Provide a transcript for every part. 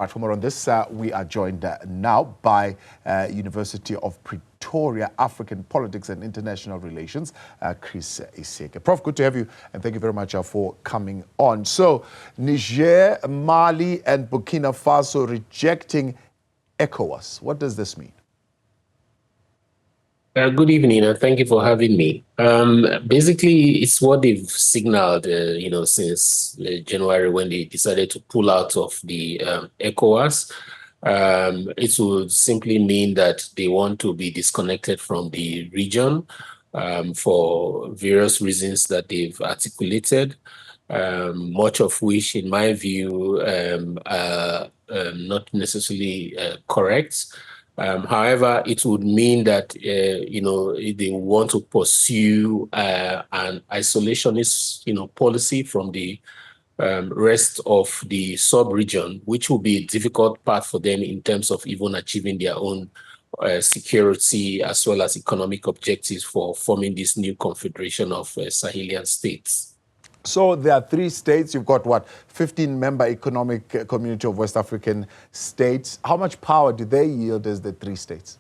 Right, for more on this, we are joined now by University of Pretoria African Politics and International Relations, Chris Isike. Prof, good to have you, and thank you very much for coming on. So, Niger, Mali, and Burkina Faso rejecting ECOWAS. What does this mean? Good evening, and thank you for having me. Basically, it's what they've signaled, since January when they decided to pull out of the ECOWAS. It would simply mean that they want to be disconnected from the region for various reasons that they've articulated, much of which, in my view, are not necessarily correct. However, it would mean that, they want to pursue an isolationist, policy from the rest of the sub-region, which will be a difficult path for them in terms of even achieving their own security as well as economic objectives for forming this new confederation of Sahelian states. So there are 3 states. You've got, 15-member Economic Community of West African States. How much power do they yield as the 3 states?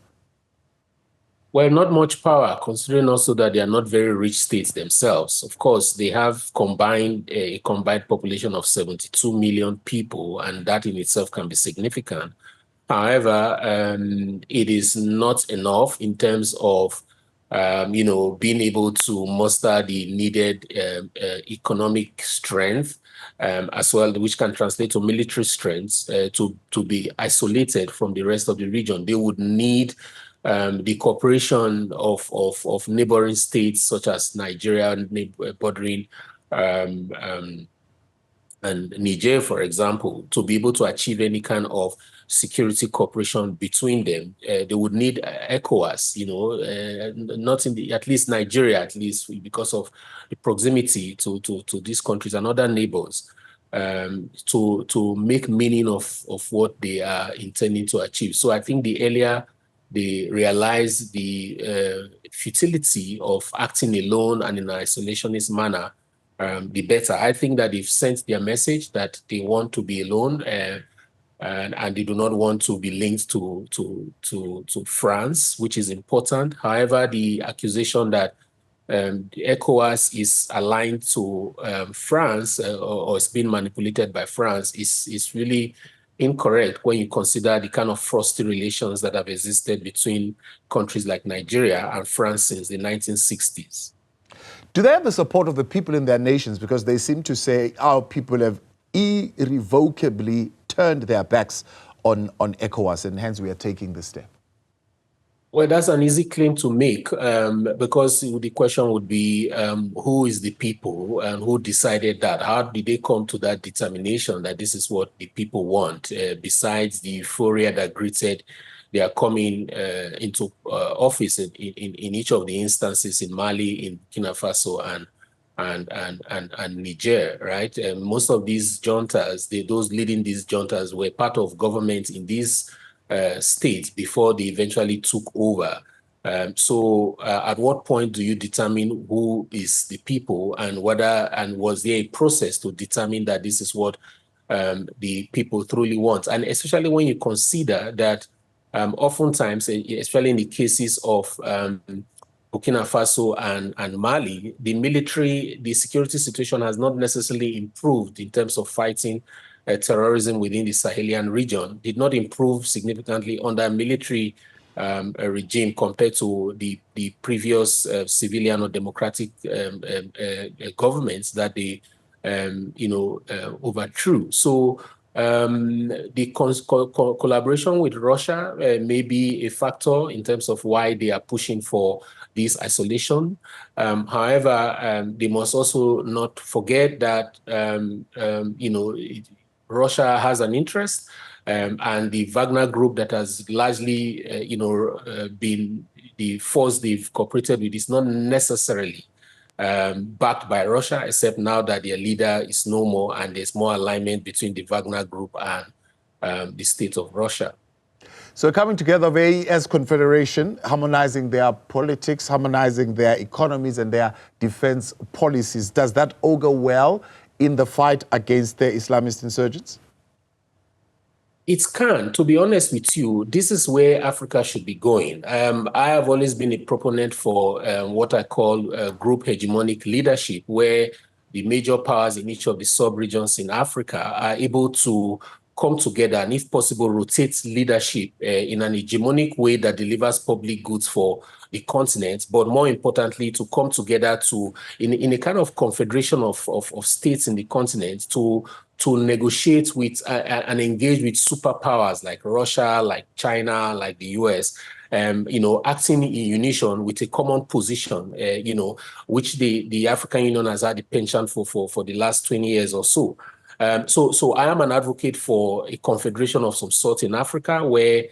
Well, not much power, considering also that they are not very rich states themselves. Of course, they have a combined population of 72 million people, and that in itself can be significant. However, it is not enough in terms of being able to muster the needed economic strength, as well, which can translate to military strength to be isolated from the rest of the region. They would need the cooperation of neighboring states such as Nigeria, bordering and Niger, for example, to be able to achieve any kind of security cooperation between them. They would need ECOWAS, not in at least Nigeria, at least because of the proximity to these countries and other neighbors, to make meaning of what they are intending to achieve. So I think the earlier they realize the futility of acting alone and in an isolationist manner, the better. I think that they've sent their message that they want to be alone, and they do not want to be linked to France, which is important. However, the accusation that ECOWAS is aligned to France or is being manipulated by France is really incorrect when you consider the kind of frosty relations that have existed between countries like Nigeria and France since the 1960s. Do they have the support of the people in their nations? Because they seem to say our people have irrevocably turned their backs on ECOWAS, and hence we are taking this step. Well, that's an easy claim to make, because the question would be, who is the people and who decided that? How did they come to that determination that this is what the people want, besides the euphoria that greeted their coming into office in each of the instances in Mali, in Burkina Faso, and Niger, right? Most of these juntas, those leading these juntas, were part of government in these states before they eventually took over. So at what point do you determine who is the people, and was there a process to determine that this is what the people truly want? And especially when you consider that oftentimes, especially in the cases of Burkina Faso and Mali, the security situation has not necessarily improved in terms of fighting terrorism within the Sahelian region. Did not improve significantly under military regime compared to the previous civilian or democratic governments that they overthrew. So the collaboration with Russia may be a factor in terms of why they are pushing for this isolation. However, they must also not forget that Russia has an interest, and the Wagner group that has largely been the force they've cooperated with is not necessarily backed by Russia, except now that their leader is no more and there's more alignment between the Wagner group and the state of Russia. So coming together as Confederation, harmonizing their politics, harmonizing their economies and their defense policies, does that augur well in the fight against the Islamist insurgents? It can. To be honest with you, this is where Africa should be going. I have always been a proponent for what I call group hegemonic leadership, where the major powers in each of the sub-regions in Africa are able to come together and, if possible, rotate leadership in an hegemonic way that delivers public goods for the continent, but more importantly, to come together in a kind of confederation of states in the continent to negotiate with and engage with superpowers like Russia, like China, like the US, acting in unison with a common position, which the African Union has had a penchant for the last 20 years or so. So I am an advocate for a confederation of some sort in Africa where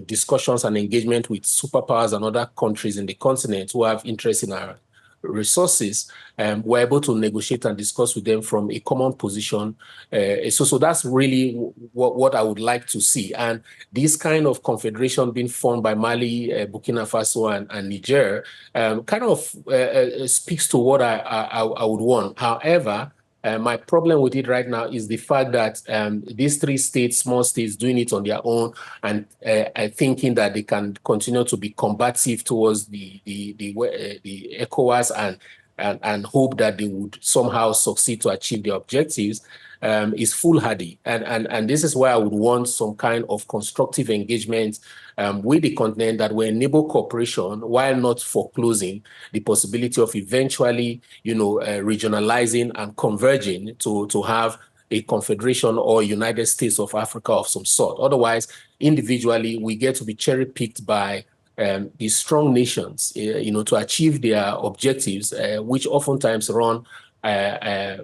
discussions and engagement with superpowers and other countries in the continent who have interest in our resources, we're able to negotiate and discuss with them from a common position. So that's really what I would like to see. And this kind of confederation being formed by Mali, Burkina Faso, and Niger kind of speaks to what I would want. However, my problem with it right now is the fact that these three states, small states, doing it on their own and thinking that they can continue to be combative towards the ECOWAS and hope that they would somehow succeed to achieve their objectives is foolhardy. And this is why I would want some kind of constructive engagement with the continent that will enable cooperation while not foreclosing the possibility of eventually, regionalizing and converging to have a confederation or United States of Africa of some sort. Otherwise, individually, we get to be cherry-picked by these strong nations, to achieve their objectives, which oftentimes run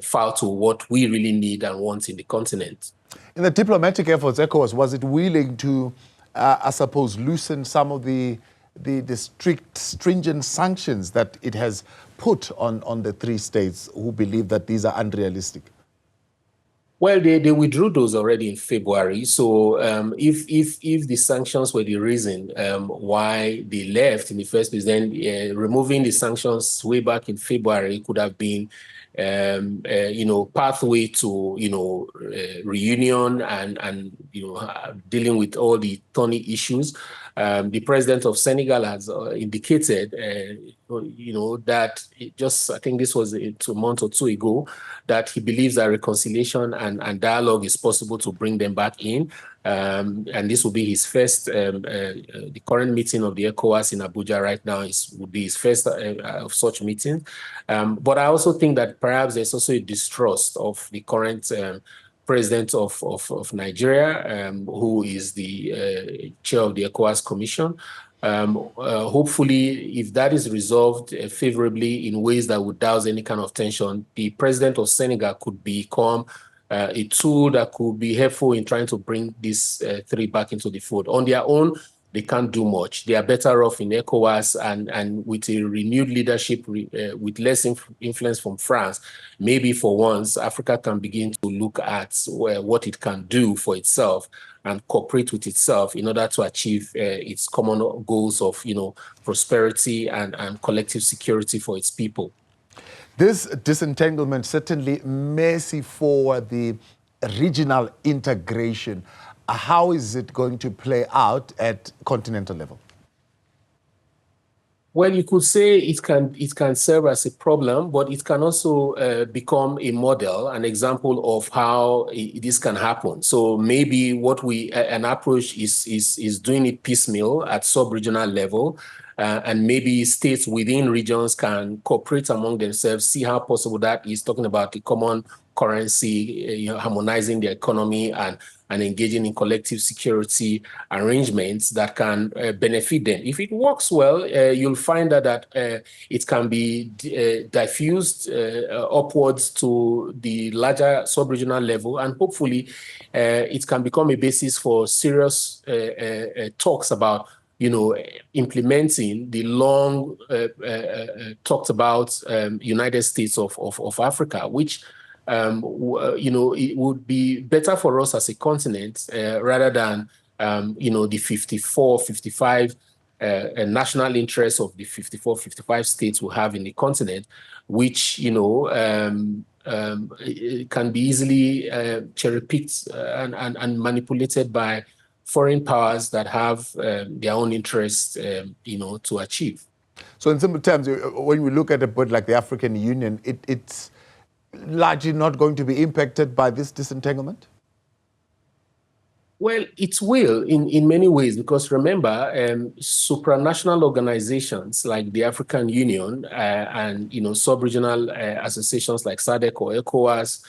foul to what we really need and want in the continent. In the diplomatic efforts, ECOWAS, was it willing to, I suppose, loosen some of the stringent sanctions that it has put on the three states who believe that these are unrealistic? Well, they withdrew those already in February. So if the sanctions were the reason why they left in the first place, then removing the sanctions way back in February could have been pathway to reunion and dealing with all the thorny issues. The president of Senegal has indicated, that I think this was a month or two ago, that he believes that reconciliation and dialogue is possible to bring them back in. And this will be his first, the current meeting of the ECOWAS in Abuja right now would be his first of such meeting. But I also think that perhaps there's also a distrust of the current president of Nigeria, who is the chair of the ECOWAS Commission. Hopefully, if that is resolved favorably in ways that would douse any kind of tension, the president of Senegal could become a tool that could be helpful in trying to bring these three back into the fold. On their own, they can't do much. They are better off in ECOWAS and with a renewed leadership with less influence from France. Maybe for once, Africa can begin to look at what it can do for itself and cooperate with itself in order to achieve its common goals of, prosperity and collective security for its people. This disentanglement certainly messy for the regional integration. How is it going to play out at continental level? Well, you could say it can serve as a problem, but it can also become a model, an example of how this can happen. So maybe an approach is doing it piecemeal at sub-regional level, and maybe states within regions can cooperate among themselves, see how possible that is, talking about the common currency, harmonizing the economy and engaging in collective security arrangements that can benefit them. If it works well, you'll find that it can be diffused upwards to the larger sub-regional level, and hopefully it can become a basis for serious talks about implementing the long talked about United States of Africa, which it would be better for us as a continent rather than the 54, 55 national interests of the 54, 55 states we have in the continent, which, it can be easily cherry-picked and manipulated by foreign powers that have their own interests, to achieve. So in simple terms, when we look at a bit like the African Union, it's largely not going to be impacted by this disentanglement? Well, it will in many ways, because remember, supranational organizations like the African Union and sub-regional associations like SADC or ECOWAS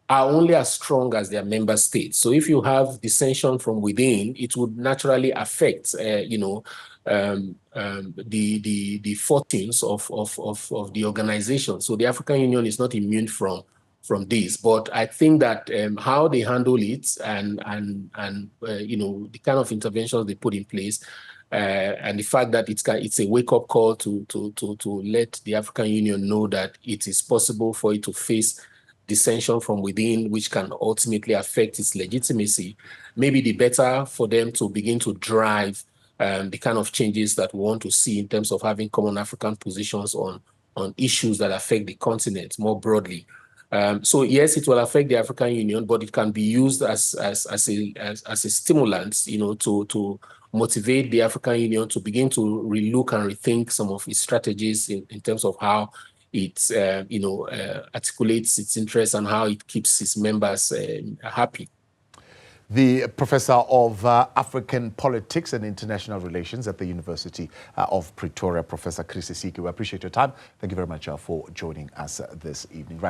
are only as strong as their member states. So if you have dissension from within, it would naturally affect the fortunes of the organization. So the African Union is not immune from this, but I think that how they handle it and the kind of interventions they put in place, and the fact that it's a wake-up call to let the African Union know that it is possible for it to face dissension from within, which can ultimately affect its legitimacy, maybe the better for them to begin to drive the kind of changes that we want to see in terms of having common African positions on issues that affect the continent more broadly. So yes, it will affect the African Union, but it can be used as a stimulant, to motivate the African Union to begin to relook and rethink some of its strategies in terms of how it, articulates its interests and how it keeps its members happy. The Professor of African Politics and International Relations at the University of Pretoria, Professor Chris Isike. We appreciate your time. Thank you very much for joining us this evening. Right.